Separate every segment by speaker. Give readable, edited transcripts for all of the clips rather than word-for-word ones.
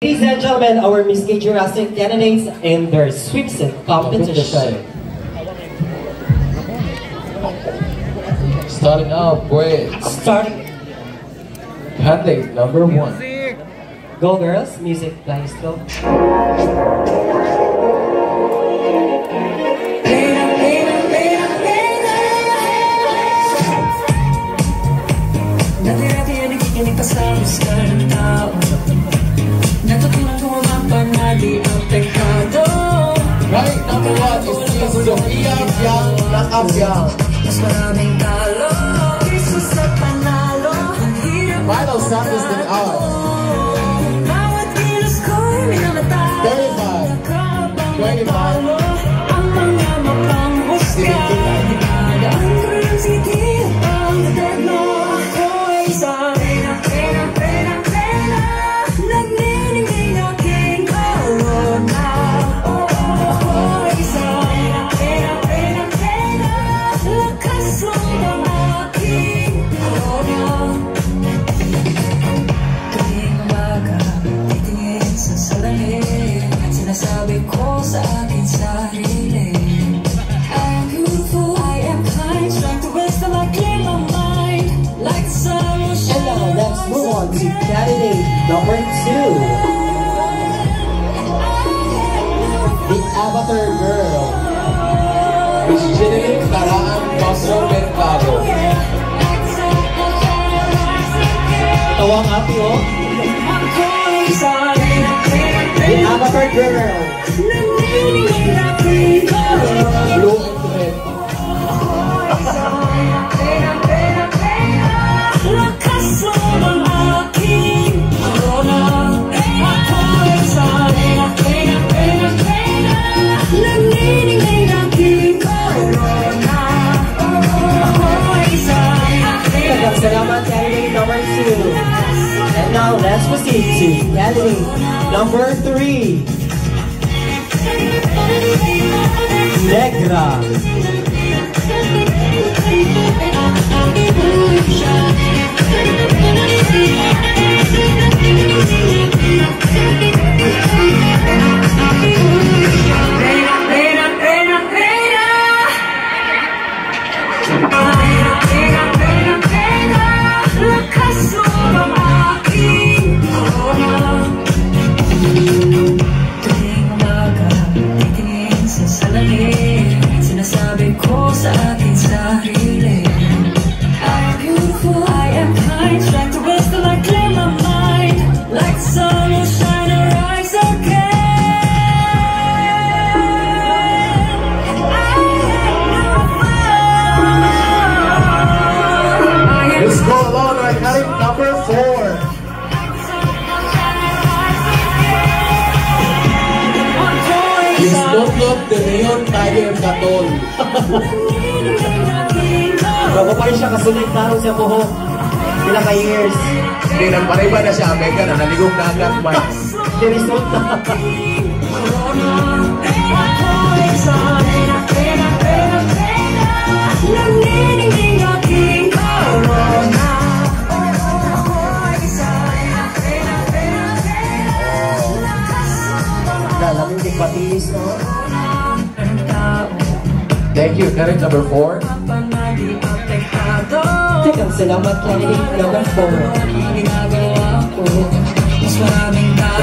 Speaker 1: Ladies and gentlemen, our Miss K Jurassic candidates in their swimsuit competition.
Speaker 2: Starting out with candidate number 1.
Speaker 1: Go girls, music please go.
Speaker 2: Right, number 1 is Miss Sofia Piang Nakapiang. Final status din out. 35,
Speaker 3: Sabi ko sa akin sarili, I am beautiful, I am kind, trying to rest till I clear my mind, like the sun will shine.
Speaker 1: And now let's move on to candidate number 2. The Avatar Girl.
Speaker 2: Miss Jeneline Karaan Castro Mercado.
Speaker 1: Tawang happy oh. The Avatar Girl.
Speaker 2: Blue and red.
Speaker 1: Salamat, candidate number 2. And now let's proceed to candidate number 3. Negra.
Speaker 3: Sinasabi ko sa akin sarili, I am beautiful, I am kind, trying to rest till I clear my mind, like the sun will shine or rise again.
Speaker 2: Let's go along with candidate number 4. Miss Lotlot de Leon Tiger Catol.
Speaker 1: Bago pa rin siya kasulit tarong siya buhok. Ilang ka years.
Speaker 2: Hindi, nagpariba na siya Amerika na naligong na agad Mike.
Speaker 1: Dirisot na. Lalaming di patiis, no?
Speaker 2: Thank you, candidate number 4.
Speaker 1: Tekang salamat, candidate number 4.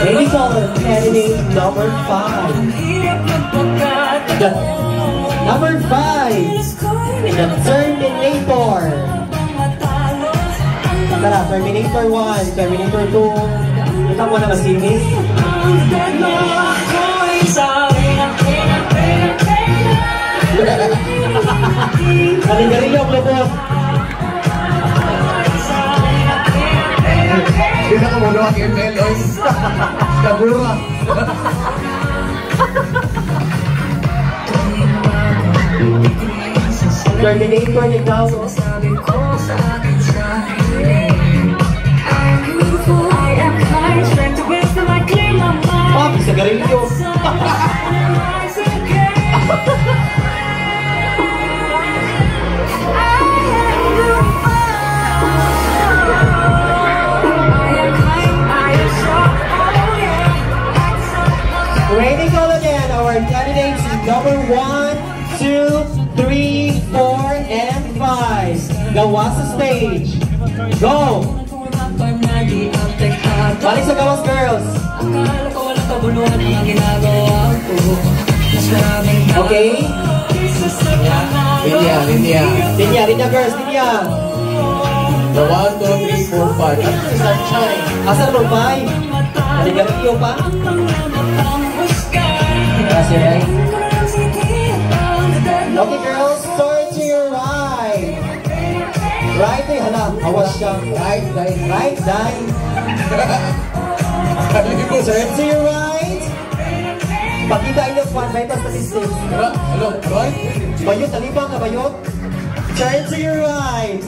Speaker 1: Ready for candidate number 5. Number 5. The Terminator. Tara, Terminator 1, Terminator 2. Ito mo na masinis. Kali-kali yung lubos.
Speaker 2: Hindi na kamulo ang ML, oy. Kabura.
Speaker 1: Terminator ni Gao.
Speaker 3: Sinasabi ko sa akin sarili, I am beautiful, I am kind, trying to rest till I clear my mind.
Speaker 1: Oh, bisa garilyo.
Speaker 3: I am kind, I am strong, oh yeah.
Speaker 1: Rating call again. Our candidates number 1, 2, 3, 4, and 5. Gawas sa stage. Go! Balik sa gawas, girls. Okay? Linya, girls, linya.
Speaker 2: The 1, 2, 3, 4, 5. Sunshine.
Speaker 1: Asa naman 5? Naligaran iyo pa? Kasi, right? Okay, girls, turn to your right. Right, eh, hala, awas siya. Right, die. Turn to your right. Pakita inyo, may pa statistics.
Speaker 2: Hello, right?
Speaker 1: Bayot, talibang ka, bayot. Turn to your right.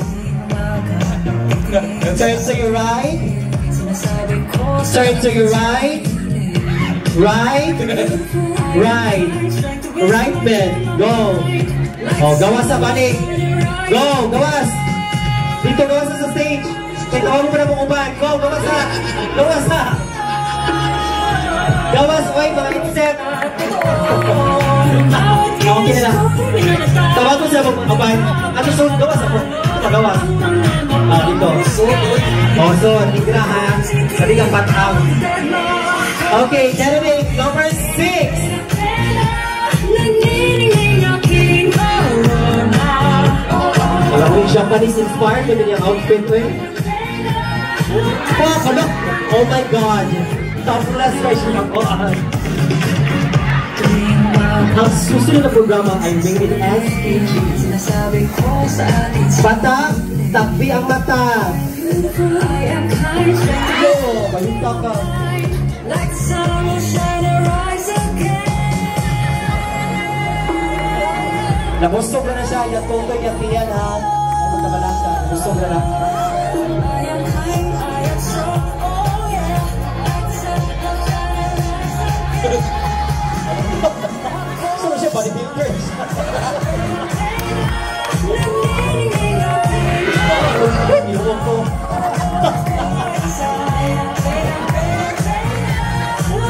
Speaker 1: Turn to your right. Turn to your right. Right. Right bed. Go. Oh, gawas sa balik. Go, gawas. Dito, gawas sa stage. Tawag mo na mong uban. Go, gawas na. Gawas, oy, mga insect. Okay na lang. Tawag ko sa mong uban. Ano so, gawas ako. Gawas. Dito. Oh, so, tigra ha. Sabi kang patang. Okay, candidate number 6. Alam mo yung Japanese inspired yun yung outfit ko eh. Look! Oh my God! Topless version ako. Ang susunod na programa ay rated SPG. Bata, takbi ang mata. Go! Bayunta ka. Nabustog na siya, yung tutoy yung tiyan ha. Ano ka ba siya? Nabustog na. So siya, bodybuilders. Iwan ko.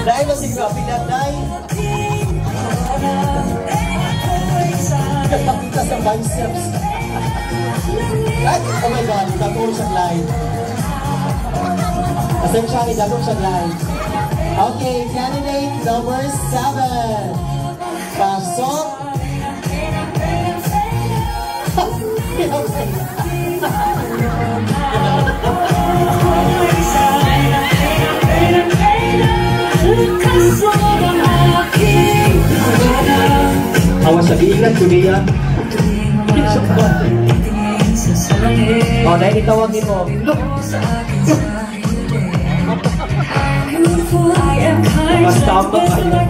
Speaker 1: Dahil mo si Grabe na, dahil. Nakita sa biceps. Oh my God, dagong siyang line. Essentially, dagong siyang line. Okay, candidate number 7. Pasok. Awas sa bigat, kuliya. Oh, dahil itawagin mo. Look! Mas tama kayo.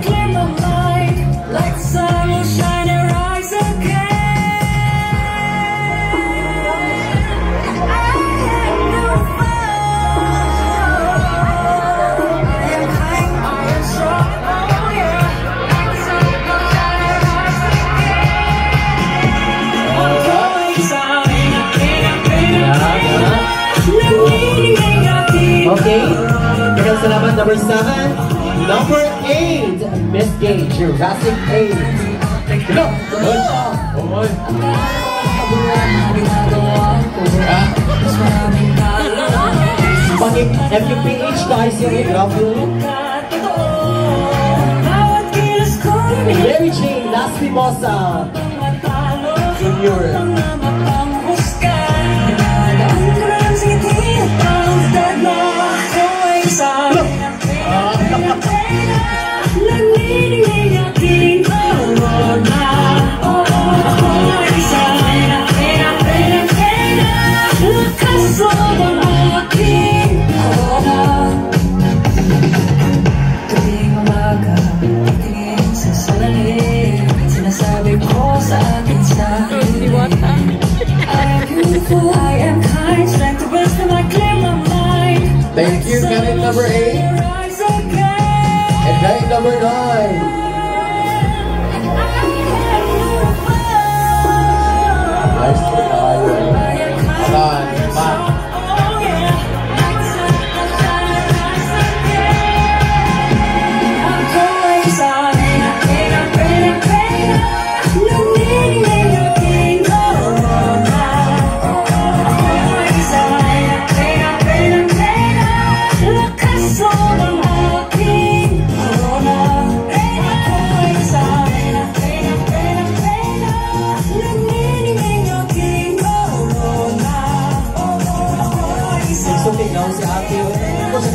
Speaker 1: Okay, maraming salamat. Number 7. Number 8, Miss Gay, Jurassic 8. Go! Good job!
Speaker 2: Oh my!
Speaker 1: Pag FUPH guys, yung grabe yun. Mary Jane, Last Mimosa. Junior.
Speaker 2: Thank you, candidate number 8. And candidate number 9. Nice to tayo. Alan, Matt.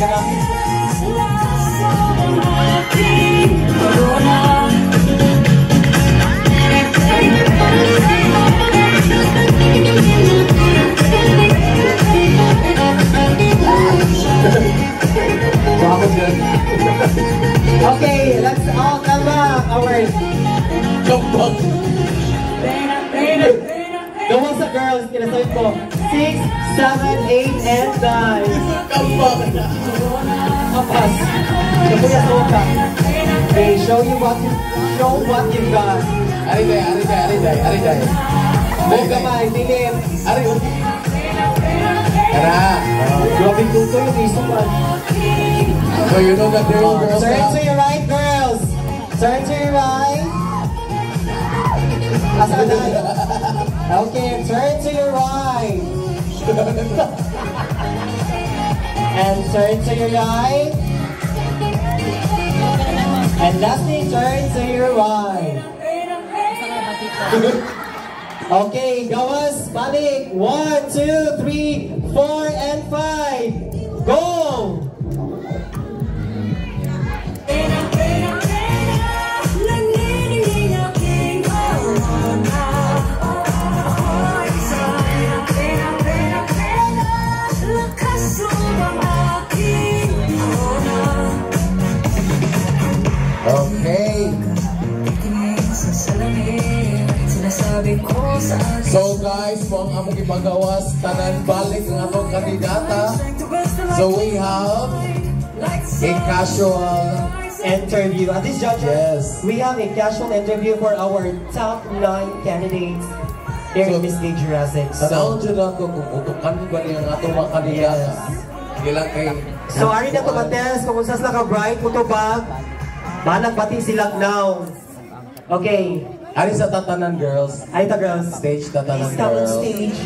Speaker 1: Okay, let's all come back. Our Gawa sa girls, kinasabi ko 6, 7, 8, and 9. Kapas. Kapuya sa uka. Okay, show what you got.
Speaker 2: Ari.
Speaker 1: Huwag kamay, dilim.
Speaker 2: Ari. Tara.
Speaker 1: Grabe tuto yung iso man.
Speaker 2: So you know the drill, girls.
Speaker 1: Turn to your right, girls. Turn to your right. Asa na? Okay, turn to your right. And turn to your right. And lastly, turn to your right. Okay, gawas, balik. 1, 2, 3, 4, and 5. Go!
Speaker 2: Okay. So guys, kung ang among ipagawas, tanan balik ang atong kandidata. So we have a casual
Speaker 1: Interview. At this judges,
Speaker 2: Yes.
Speaker 1: we have a casual interview for our top 9 candidates here in Miss Gay Jurassic.
Speaker 2: sound dyan ako kung utukan ba niya ang atong mga kandidata. Ilang kay...
Speaker 1: So, ari na to Mates, kung usas na ka-bright mo to bag, banag pati silang now. Okay.
Speaker 2: Ari sa tatanan girls.
Speaker 1: Ay, ta girls.
Speaker 2: Stage tatanan
Speaker 1: Please come on
Speaker 2: girls.
Speaker 1: stage.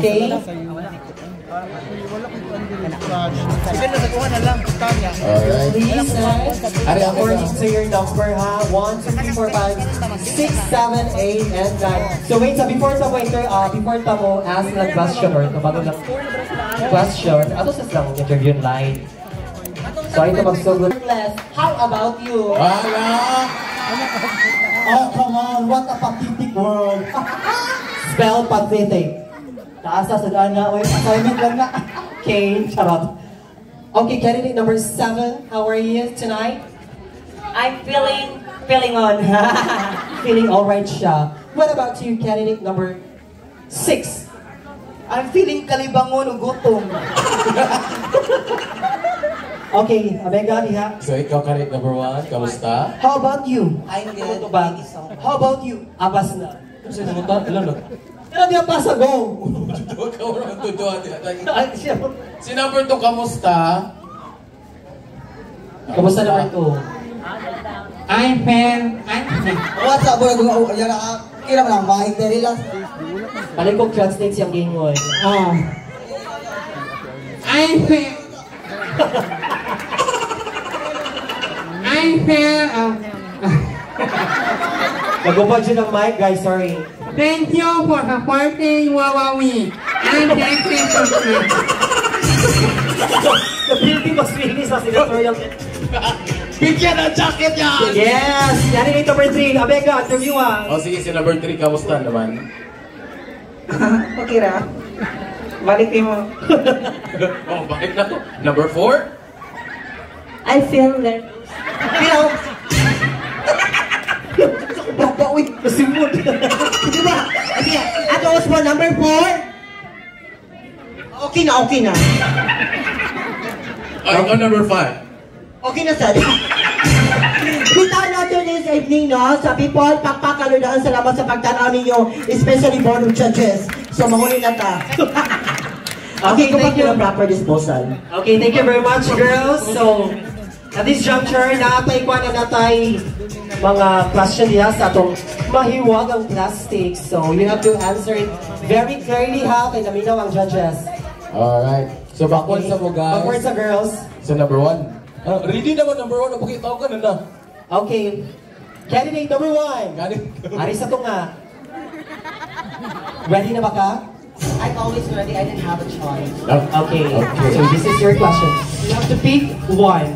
Speaker 1: Okay.
Speaker 2: Alright.
Speaker 1: Please,
Speaker 2: Ari ako
Speaker 1: according to your number ha, 1, 2, 3, 4, 5, 6, 7, 8, and 9. So wait, before ta mo ask na question or bago na question, ato sa lang interview line. So ito magsugot. How about you?
Speaker 2: Wala!
Speaker 1: Oh, come on, what a pathetic world. Spell pathetic. Taasa sa gana, wait, assignment lang na. Okay, charot. Okay, candidate number 7, how are you tonight?
Speaker 4: I'm feeling on.
Speaker 1: Feeling alright siya. What about you, candidate number 6?
Speaker 4: I'm feeling kalibangon o gutom.
Speaker 1: Okay, Abega, diha.
Speaker 2: So ikaw kanit number 1, kamusta?
Speaker 1: How about you?
Speaker 4: I'm good.
Speaker 1: Ba?
Speaker 4: Thank you so much.
Speaker 1: How about you? Abas na.
Speaker 2: Kasi namutan, ilan no?
Speaker 1: Pero di pa sa go.
Speaker 2: Ikaw naman tutuan.
Speaker 1: Ay, siya.
Speaker 2: Si number 2, kamusta?
Speaker 1: Kamusta naman ito?
Speaker 5: I'm fan.
Speaker 4: What's up, bro? Kira mo lang, mahing dali lang.
Speaker 1: Paling kong translate siyang game mo eh.
Speaker 5: I'm fan. I'm fan.
Speaker 1: Nagubad siya ng mic, guys, sorry.
Speaker 5: Thank you for supporting Wawawi. And thank you for
Speaker 1: The beauty must finish sa senatorial.
Speaker 2: Bigyan ang jacket yan!
Speaker 1: Yes! Candidate number 3, Abega, interview ah.
Speaker 2: O sige, si number 3, kamusta naman?
Speaker 4: Okay ra. Balikin mo.
Speaker 2: Oh, bakit na to? Number 4?
Speaker 4: I feel nervous. Pero, baba, uy,
Speaker 1: Masimod.
Speaker 4: di ba? Okay, ato mo, number 4. Okay na.
Speaker 2: Ay, ikaw number 5.
Speaker 4: Okay na, sir. Bitaw natin this evening, no? Sa people, pagpakalunaan, salamat sa pagtanaw ninyo, especially board of judges. So, mahuli na ta. Okay,
Speaker 1: thank you.
Speaker 4: ng proper disposal.
Speaker 1: Okay, thank you very much, girls. So, at this juncture, naatay ko na natay mga question niya sa atong mahiwagang plastic. So, you have to answer it very clearly ha, kay naminaw ang judges.
Speaker 2: Alright. So, backward sa mo, guys.
Speaker 1: Backward sa girls.
Speaker 2: So, number 1. Ready naman number 1. Napakita ka na na.
Speaker 1: Okay. Candidate number 1.
Speaker 2: Ganit.
Speaker 1: Ari sa to nga. Ready na ba ka?
Speaker 4: I'm always ready. I didn't have a choice.
Speaker 1: Okay.
Speaker 2: Okay.
Speaker 1: So this is your question. You have to pick one.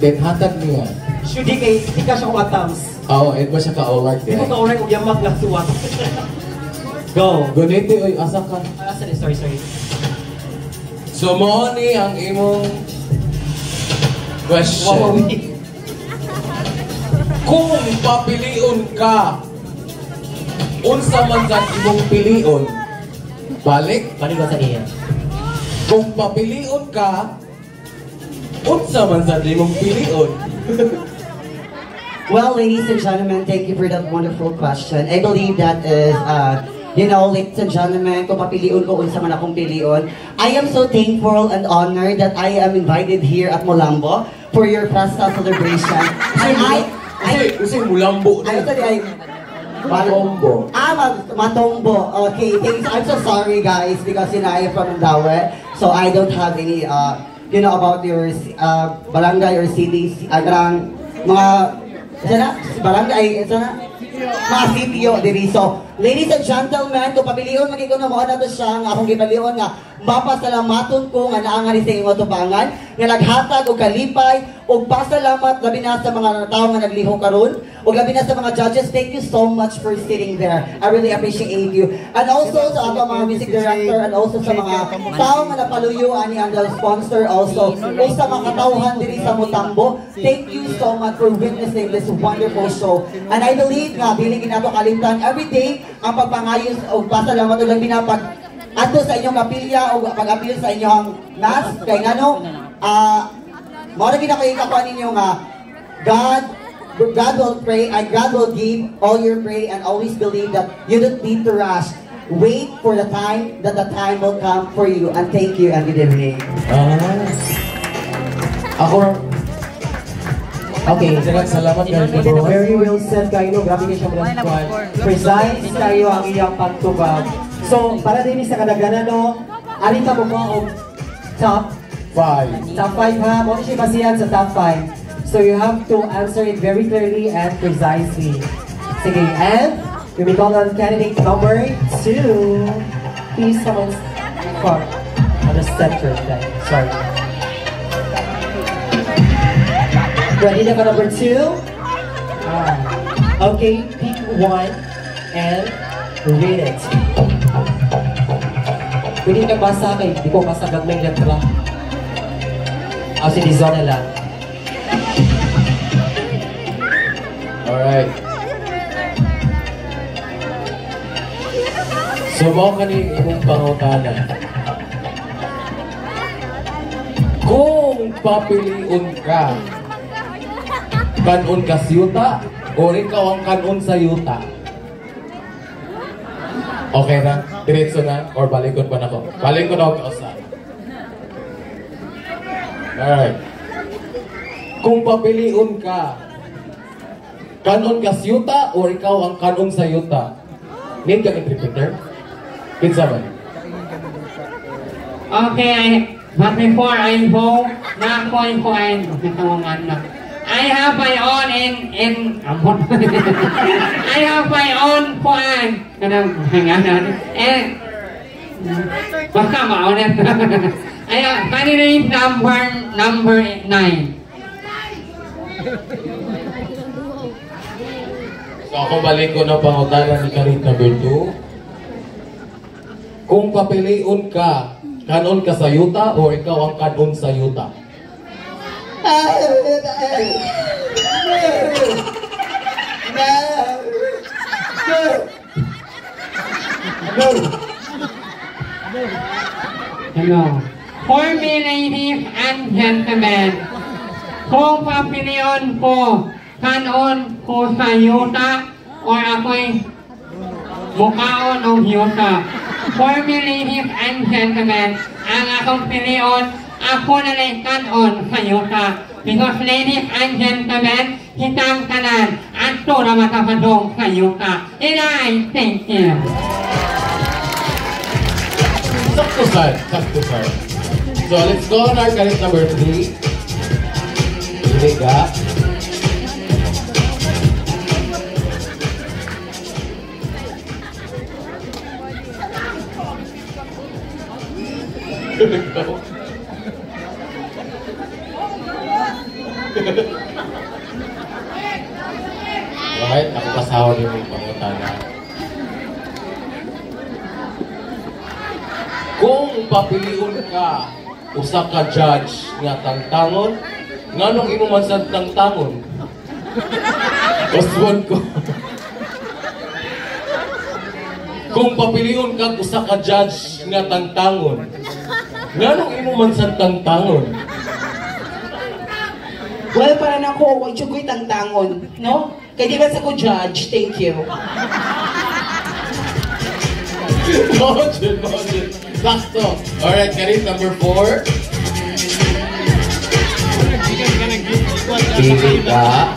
Speaker 2: Then hatag niya.
Speaker 1: Should di kay di ka siya watams.
Speaker 2: Oo, and ba siya ka-award
Speaker 1: Di mo
Speaker 2: din?
Speaker 1: ka oray kung yamak na suwat. Go.
Speaker 2: Guniti, oy, asa ka?
Speaker 1: Sorry.
Speaker 2: So, mo ni ang imong question.
Speaker 1: Wawawi.
Speaker 2: Kung papiliun ka, unsa man sa imong piliun, balik.
Speaker 1: Balik ko sa iya.
Speaker 2: Kung papiliun ka, unsa man sa imong piliun.
Speaker 4: Well, ladies and gentlemen, thank you for that wonderful question. I believe that is, ladies and gentlemen, kung papiliun ko unsa man akong piliun, I am so thankful and honored that I am invited here at Molambo for your Festa celebration.
Speaker 2: Kasi mulambo
Speaker 4: Ano to ay
Speaker 2: Matombo.
Speaker 4: Matombo. Okay, thanks. I'm so sorry guys because I am from Mandaue, so I don't have any about your barangay or cities, mga barangay, mga sitio diri. So, ladies and gentlemen, kung pabilion magiging na mo na to siya nga akong gipalion nga mapasalamaton ko nga naangari sa imong tubangan nga naghatag og kalipay og pasalamat labi na sa mga tawo nga nagliho karon og labi na sa mga judges. Thank you so much for sitting there. I really appreciate you. And also sa ato mga music director and also sa mga tawo nga napaluyo ani ang sponsor also o sa mga katawhan diri sa Motambo. Thank you so much for witnessing this wonderful show. And I believe nga dili ginato kalimtan every day ang pagpangayos og pasalamat og labi na pag ato sa inyong kapilya o pag-apil sa inyong mass kay ngano mo na ginakakuha ninyo nga God will pray and God will give all your pray and always believe that you don't need to rush. Wait for the time that the time will come for you. And thank you and good evening.
Speaker 2: Ako,
Speaker 1: Okay.
Speaker 2: salamat kayo.
Speaker 1: Very well said kayo. Grabe kayo siyang mga precise kayo ang iyang pagtubag. So, para din sa kadaganan, no, alin ka mo og top
Speaker 2: 5.
Speaker 1: Top 5 ha, mo siya basihan sa top 5. So you have to answer it very clearly and precisely. Sige, and we will call on candidate number 2. Please come on the center. Sorry. Ready na ka number 2? Okay, pick one and read it. Pwede ka basa kay, di ko basa gagmay letra. Si Dizona lang.
Speaker 2: Alright. So, mo kaning imong pangutanan. Kung papiliun ka, kanon ka sa yuta, o ikaw ang kanon sa yuta. Okay na? Diretso na? Or balikon pa na ko? Balikon na ako kausan. Alright. Kung papiliun ka, kanon ka sa yuta, o ikaw ang kanon sa yuta? Need ka interpreter? Kinsa ba?
Speaker 5: Okay, but before I go, na ako ay kuhain. I have my own I have my own kuhain. Kanang hanganan. Baka maulit. I have candidate number 9.
Speaker 2: So ako balik ko na pangutanan ni candidate number 2. Kung papiliun ka, kanon ka sa yuta o ikaw ang kanon sa yuta?
Speaker 5: Hello. For me, ladies and gentlemen, kung papilion ko, kanon ko sa yuta o ako'y mukaon o yuta. For me, ladies and gentlemen, ang akong pilion, ako na lang kanon sa yuta. Because ladies and gentlemen, kitang kanan at ito na matapadong sa yuta. And I thank you.
Speaker 2: Sakto side. So let's go on our candidate number 3. Hindi ka. Right? Ako kasawa din yung pangutana. Kung papiliun ka, usa ka judge nga tangtangon, nganong imo man sa tangtangon? Oswon ko. Kung papiliun ka, usa ka judge nga tangtangon, nganong imo man sa tangtangon?
Speaker 4: Well, para na ko, huwag siya ko'y tangtangon, no? Kaya di ba sa ko judge, thank you.
Speaker 2: Motion. Sakto. Alright, Karin, number 4. Pili ka.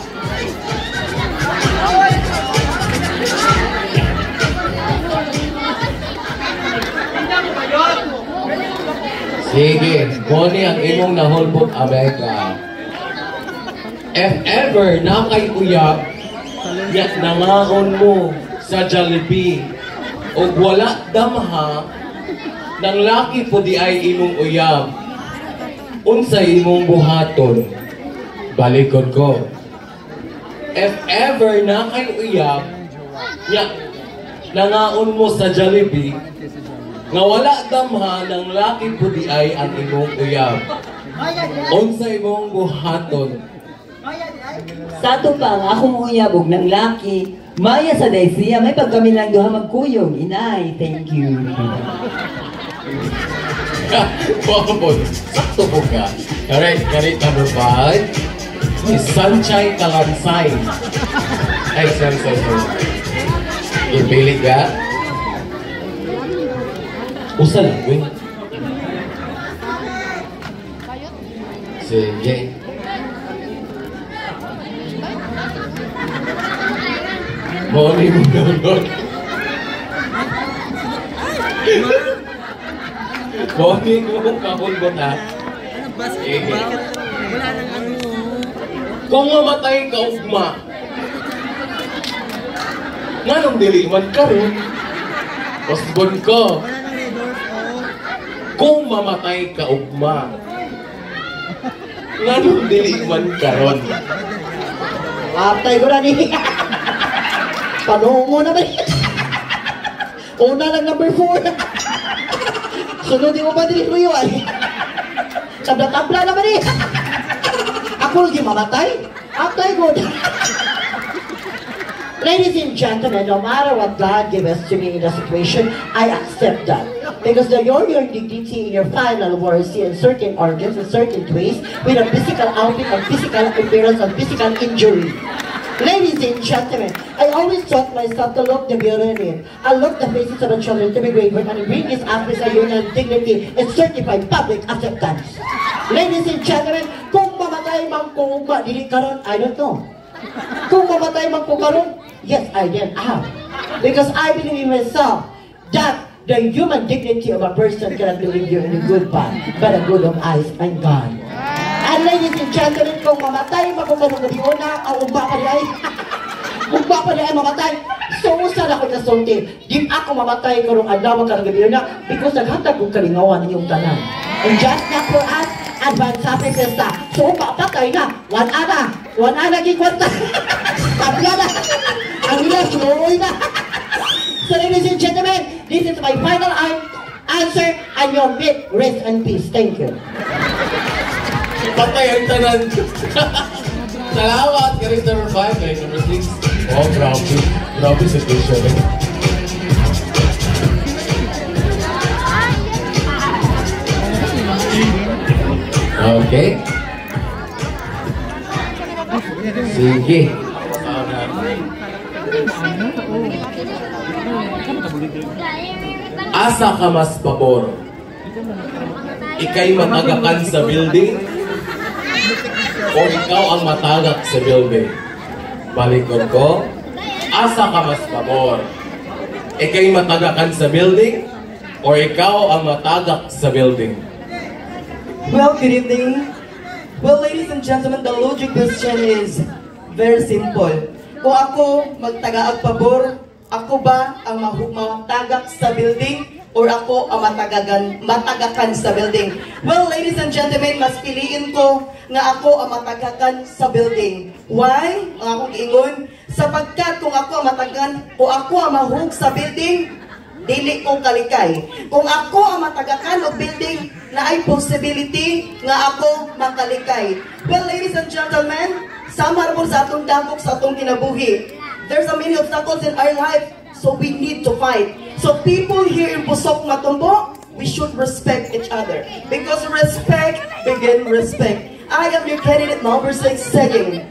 Speaker 2: Sige, kuni ang imong nahulbot Abeka. If ever na kay uyab, yak nangaon mo sa Jollibee o wala damha nang laki po di ay imong uyab, unsay imong buhaton, balikod ko. If ever na kay uyab, yak nangaon mo sa Jollibee nga wala damha nang laki po di ay ang imong uyab, unsay imong buhaton.
Speaker 6: Sa ato pa nga akong uyabog ng laki, maya sa Daisya, may pagkami lang duha magkuyog. Inay, thank you.
Speaker 2: Bokobon, sakto po ka. Alright, Karit number 5 is Sunshine Kalansay. Ay, sorry. Ipili ka. Usa lang, wait. Sige. Morning mo download. Morning mo kahulbot ha. Sige. Kung mamatay ka ugma, nganong diliman ka rin? Osbon ko. Kung mamatay ka ugma, nganong diliman ka ron?
Speaker 4: Atay ko na ni. Panungo naman. Una lang number 4. Sunod yung ba din ko yun? Tabla-tabla naman eh. Ako lagi mamatay. Atay ko. Ladies and gentlemen, no matter what God gives us to me in the situation, I accept that. Because your dignity in your final words in certain organs, in certain ways, with a physical outfit, a physical appearance, a physical injury. Ladies and gentlemen, I always taught myself to look the beauty in it. I look the faces of the children to be grateful and bring this office a union dignity and certified public acceptance. Ladies and gentlemen, kung mamatay man ko ba, dili karon, I don't know. Kung mamatay man ko karon, yes, I did. Because I believe in myself that the human dignity of a person cannot be reviewed in a good path, but a good of eyes and God. And ladies and gentlemen, kung mamatay, magkukanong gabi na, ang ugba pa niya ugba pa niya ay mamatay. So, usan ako kasulti. Di ako mamatay karong adlaw karong gabi na because naghatag kong kalingawan ninyong tanan. And just not for us, advance happy fiesta. So, papatay na. One ana kikwarta. Tabla na. Ang ila, sumuoy na. So, ladies and gentlemen, this is my final answer and your big rest and peace. Thank you.
Speaker 2: Patay ang tanan. Salamat, Karin number 5, Karin number 6. Oh, grabe. Grabe situation eh. Okay. Sige. Asa ka mas pabor? Ika'y matagakan sa building? O ikaw ang matagak sa building? Balikod ko, asa ka mas pabor? Ika'y matagakan sa building? O ikaw ang matagak sa building?
Speaker 7: Well, good evening. Well, ladies and gentlemen, the logic question is very simple. Kung ako magtagaag pabor, ako ba ang matagak sa building? Or ako ang matagakan sa building? Well, ladies and gentlemen, mas piliin ko nga ako ang matagakan sa building. Why? Ang akong giingon, sapagkat kung ako ang matagan o ako ang mahug sa building, dili ko kalikay. Kung ako ang matagakan o building, na ay possibility nga ako makalikay. Well, ladies and gentlemen, sama po sa atong dagok sa atong kinabuhi. There's a many obstacles in our life, so we need to fight. So people here in Pusok Matumbo, we should respect each other. Because respect begin respect. I am your candidate number 6 saying,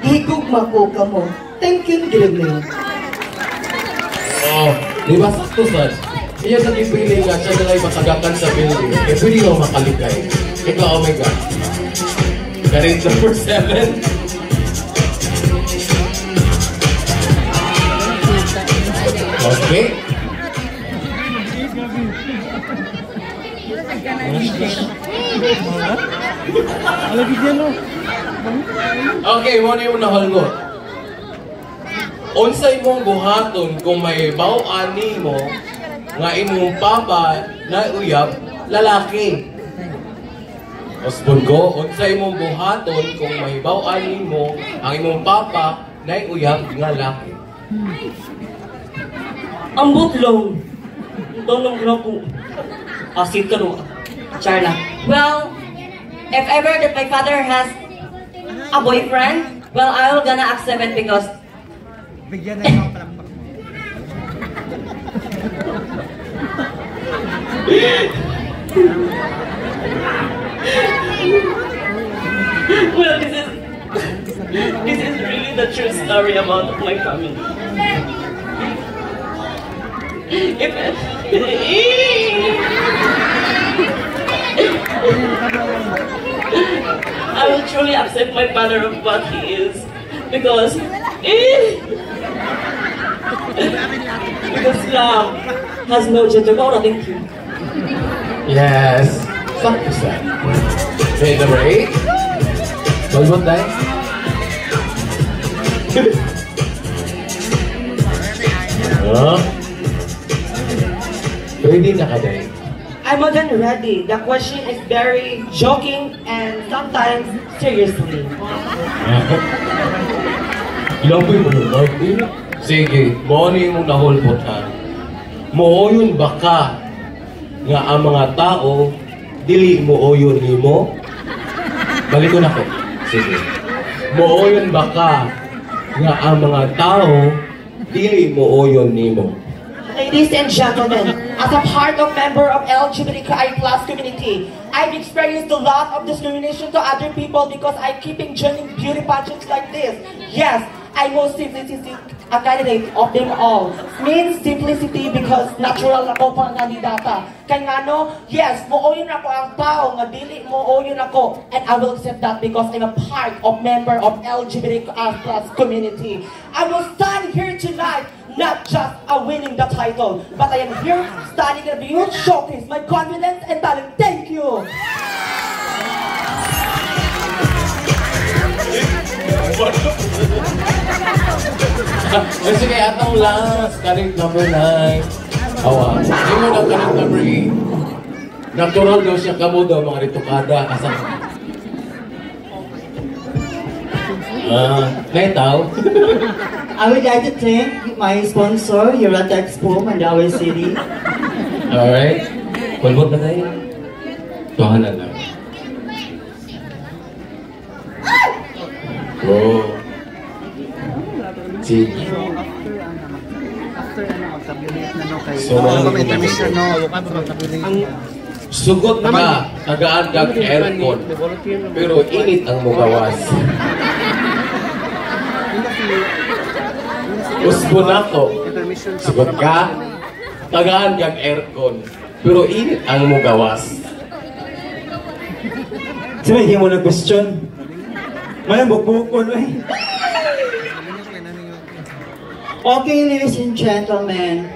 Speaker 7: higugma ko kamo. Thank you, good evening.
Speaker 2: Oh, di ba sakto sad? Iya sa gipili nga siya nalay matagakan sa building. Eh, pwede ka makalikay. Ikaw, oh my God. Karin number 7. Okay. Okay, muna yung nahalgot. Unsay mong buhaton kung may baw-ani mo nga imong papa na uyab lalaki. Osbon ko, unsay mong buhaton kung may baw-ani mo ang imong papa na uyab nga lalaki.
Speaker 8: Ang butlong. Tonong grapo. Asit ka no. Charla.
Speaker 9: Well, if ever that my father has a boyfriend, well, I'm gonna accept it because
Speaker 1: Bigyan na yung palakpak.
Speaker 8: Well, this is really the true story about my family. If I will truly accept my father of what he is because love has no gender. Oh, thank you.
Speaker 2: Yes. Sakto sad. Okay, number 8. Balbon tayo. Ready na ka day?
Speaker 8: I'm more than ready. The question is very joking and sometimes seriously.
Speaker 2: Laboy mo nun, Martin. Sige, money mo nahulpot ha. Mooyon ba ka nga ang mga tao dili mo oyon nimo? Balik ko na ko. Sige. Mooyon ba ka nga ang mga tao dili mo oyon nimo?
Speaker 8: Ladies and gentlemen, as a part of member of LGBTQI+ community, I've experienced a lot of discrimination to other people because I keep joining beauty pageants like this. Yes, I most simplicity a candidate of them all. Means simplicity because natural ako pang kandidata. Kaya nga no, yes, mooyon ako ang tao nga dili mooyon ako, and I will accept that because I'm a part of member of LGBTQI+ community. I will stand here tonight not just winning the title, but I am here standing in a huge showcase my confidence and talent. Thank you.
Speaker 2: Sige, atong last, kanin number 9. Awa, hindi mo na kanin number 8. Natural daw siya kamo daw mga ritukada. Asa? Naitaw?
Speaker 4: I would like to thank my sponsor, Hirata Expo, Mandawi City.
Speaker 2: Alright. Kulbot na tayo. Tuhan na lang. Bro. Sige. So, sugot ka, tagaan kag aircon, pero init ang mugawas. Usbon ako, sugot ka, tagaan kag aircon, pero init ang mugawas.
Speaker 1: Sino hindi mo nag-question? Malang bukbukon eh.
Speaker 4: Okay, ladies and gentlemen.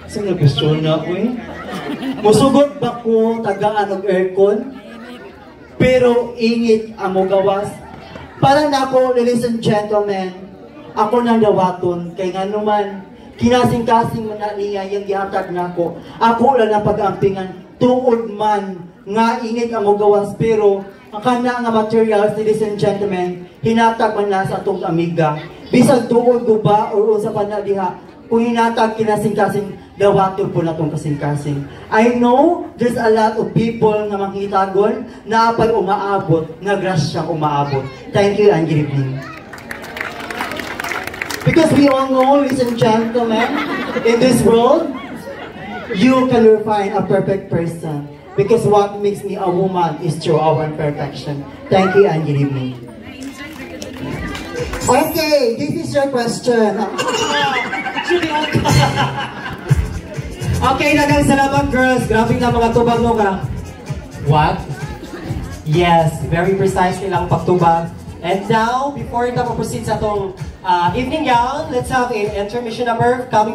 Speaker 1: Sino nag-question na ako eh?
Speaker 4: Musugot ba ko tagaan og aircon? Pero ingit ang gawas. Para na ako, ladies and gentlemen, ako nang dawaton. Kay nga naman, kinasing-kasing man na niya yung gihatag na ako. Ako lang ang pag-ampingan, tuod man nga ingit ang gawas. Pero
Speaker 7: ang kana nga materials, ladies and gentlemen, hinatag man na sa atong amiga. Bisag tuod guba or usa pa na diha, kung hinatag kinasing-kasing, dawato po na itong kasing-kasing. I know there's a lot of people na makitagon na apay umaabot, na grasyang umaabot. Thank you and good evening. Because we all know, ladies and gentlemen, in this world, you can find a perfect person. Because what makes me a woman is through our imperfection. Thank you and good evening.
Speaker 4: Okay, this is your question.
Speaker 1: Okay, dagang salamat girls. Grabe na mga tubag mo ka. What? Yes, very precise nilang pagtubag. And now, before we proceed sa itong evening gown, let's have an intermission number coming